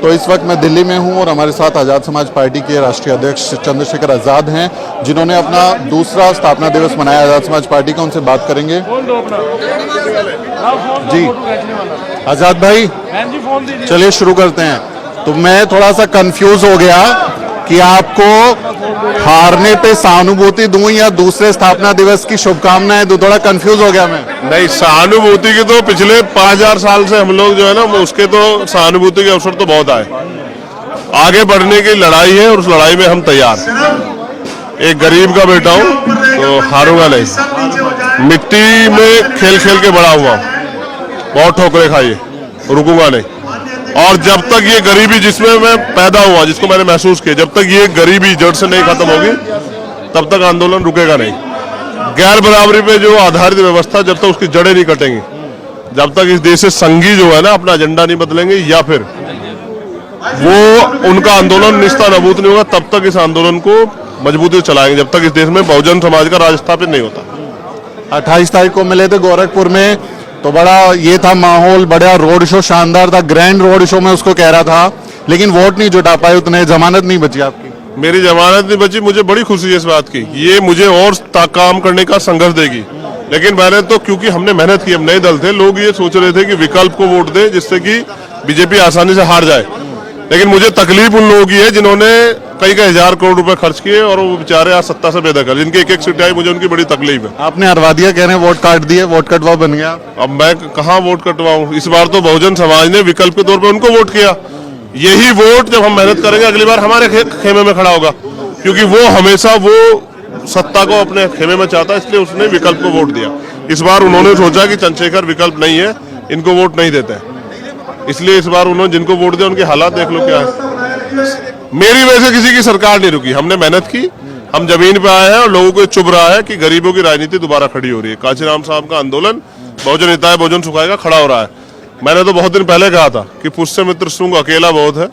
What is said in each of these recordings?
तो इस वक्त मैं दिल्ली में हूं और हमारे साथ आज़ाद समाज पार्टी के राष्ट्रीय अध्यक्ष चंद्रशेखर आज़ाद हैं, जिन्होंने अपना दूसरा स्थापना दिवस मनाया आज़ाद समाज पार्टी का। उनसे बात करेंगे। जी आज़ाद भाई, चलिए शुरू करते हैं। तो मैं थोड़ा सा कंफ्यूज हो गया कि आपको हारने पे सहानुभूति दूं या दूसरे स्थापना दिवस की शुभकामनाएं दूं, थोड़ा कंफ्यूज हो गया मैं। नहीं, सहानुभूति की तो पिछले 5000 साल से हम लोग जो है ना, उसके तो सहानुभूति के अवसर तो बहुत आए। आगे बढ़ने की लड़ाई है और उस लड़ाई में हम तैयार। एक गरीब का बेटा हूं तो हारूंगा नहीं। मिट्टी में खेल खेल के बड़ा हुआ, बहुत ठोकरें खाई, रुकूंगा नहीं। और जब तक ये गरीबी जिसमें मैं पैदा हुआ, जिसको मैंने महसूस किया, जब तक ये गरीबी जड़ से नहीं खत्म होगी तब तक आंदोलन रुकेगा नहीं। गैर बराबरी पे जो आधारित व्यवस्था, जब तक उसकी जड़ें नहीं कटेंगी, जब तक इस देश से संघी जो है ना अपना एजेंडा नहीं बदलेंगे या फिर वो उनका आंदोलन निस्ता नबूत नहीं होगा, तब तक इस आंदोलन को मजबूती से चलाएंगे, जब तक इस देश में बहुजन समाज का राज स्थापित नहीं होता। 28 तारीख को मिले थे गोरखपुर में, तो बड़ा ये था माहौल, बड़ा रोड शो शानदार था, ग्रैंड रोड शो में उसको कह रहा था, लेकिन वोट नहीं जुटा पाए उतने, जमानत नहीं बची आपकी। मेरी जमानत नहीं बची, मुझे बड़ी खुशी है इस बात की। ये मुझे और काम करने का संघर्ष देगी। लेकिन मैंने तो, क्योंकि हमने मेहनत की, हम नए दल थे, लोग ये सोच रहे थे कि विकल्प को वोट दे जिससे कि बीजेपी आसानी से हार जाए। लेकिन मुझे तकलीफ उन लोगों की है जिन्होंने कई 1000 करोड़ रुपए खर्च किए और वो बेचारे आज सत्ता से बेदखल, जिनकी एक एक सीट आई, मुझे उनकी बड़ी तकलीफ है। आपने हरवा दिया, कह रहे हैं वोट काट दिए, वोट कटवा बन गया। अब मैं कहाँ वोट कटवाऊं? इस बार तो बहुजन समाज ने विकल्प के तौर पे उनको वोट किया। यही वोट जब हम मेहनत करेंगे अगली बार हमारे खेमे में खड़ा होगा, क्योंकि वो हमेशा वो सत्ता को अपने खेमे में चाहता है, इसलिए उसने विकल्प को वोट दिया। इस बार उन्होंने सोचा कि चंद्रशेखर विकल्प नहीं है, इनको वोट नहीं देते, इसलिए इस बार उन्होंने जिनको वोट दिया उनके हालात देख लो क्या है। मेरी वजह से किसी की सरकार नहीं रुकी, हमने मेहनत की, हम जमीन पे आए हैं और लोगों को चुभ रहा है कि गरीबों की राजनीति दोबारा खड़ी हो रही है। कांशीराम साहब का आंदोलन बहुजन हिताय बहुजन सुखाएगा खड़ा हो रहा है। मैंने तो बहुत दिन पहले कहा था कि पुष्यमित्र शुंग अकेला बहुत है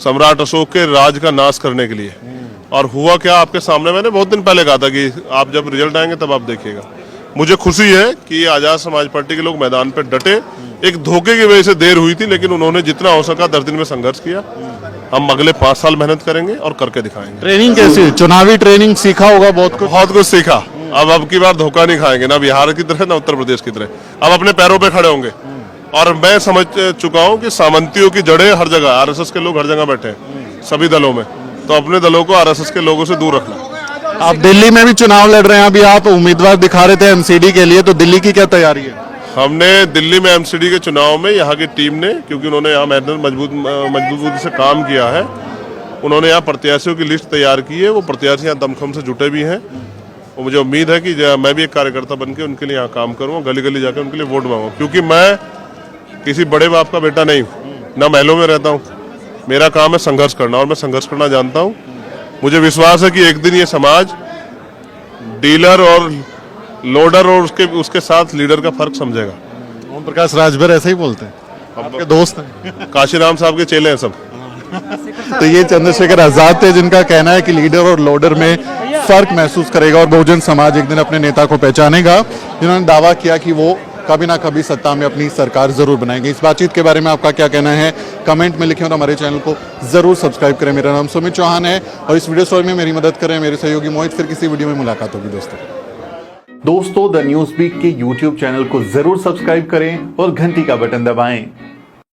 सम्राट अशोक के राज का नाश करने के लिए, और हुआ क्या आपके सामने। मैंने बहुत दिन पहले कहा था कि आप जब रिजल्ट आएंगे तब आप देखिएगा। मुझे खुशी है कि आजाद समाज पार्टी के लोग मैदान पे डटे। एक धोखे की वजह से देर हुई थी, लेकिन उन्होंने जितना हो सका 10 दिन में संघर्ष किया। हम अगले 5 साल मेहनत करेंगे और करके दिखाएंगे। ट्रेनिंग कैसी, चुनावी ट्रेनिंग सीखा होगा बहुत कुछ सीखा। अब की बार धोखा नहीं खाएंगे, ना बिहार की तरह ना उत्तर प्रदेश की तरह। अब अपने पैरों पे खड़े होंगे। और मैं समझ चुका हूँ कि सामंतियों की जड़ें हर जगह, आरएसएस के लोग हर जगह बैठे हैं सभी दलों में, तो अपने दलों को आरएसएस के लोगों से दूर रखना। आप दिल्ली में भी चुनाव लड़ रहे हैं, अभी आप उम्मीदवार दिखा रहे थे एमसीडी के लिए, तो दिल्ली की क्या तैयारी है? हमने दिल्ली में एमसीडी के चुनाव में यहाँ की टीम ने, क्योंकि उन्होंने यहाँ मजबूती से काम किया है, उन्होंने यहाँ प्रत्याशियों की लिस्ट तैयार की है। वो प्रत्याशी यहाँ दमखम से जुटे भी हैं और मुझे उम्मीद है कि मैं भी एक कार्यकर्ता बन के उनके लिए यहाँ काम करूँगा, गली गली जाकर उनके लिए वोट मांगूंगा। क्योंकि मैं किसी बड़े बाप का बेटा नहीं हूँ, ना महलों में रहता हूँ। मेरा काम है संघर्ष करना और मैं संघर्ष करना जानता हूँ। मुझे विश्वास है कि एक दिन ये समाज डीलर और लोडर और उसके साथ लीडर का फर्क समझेगा। ओम प्रकाश राजभर ऐसे ही बोलते हैं, आपके दोस्त हैं। काशीराम साहब के चेले हैं सब। तो ये चंद्रशेखर आजाद थे, जिनका कहना है कि लीडर और लोडर में फर्क महसूस करेगा और बहुजन समाज एक दिन अपने नेता को पहचानेगा, जिन्होंने दावा किया कि वो कभी ना कभी सत्ता में अपनी सरकार जरूर बनाएंगे। इस बातचीत के बारे में आपका क्या कहना है, कमेंट में लिखें और हमारे चैनल को जरूर सब्सक्राइब करें। मेरा नाम सुमित चौहान है और इस वीडियो स्टोरी में मेरी मदद करें मेरे सहयोगी मोहित। फिर किसी वीडियो में मुलाकात होगी दोस्तों। द न्यूज़ वीक के YouTube चैनल को जरूर सब्सक्राइब करें और घंटी का बटन दबाएं।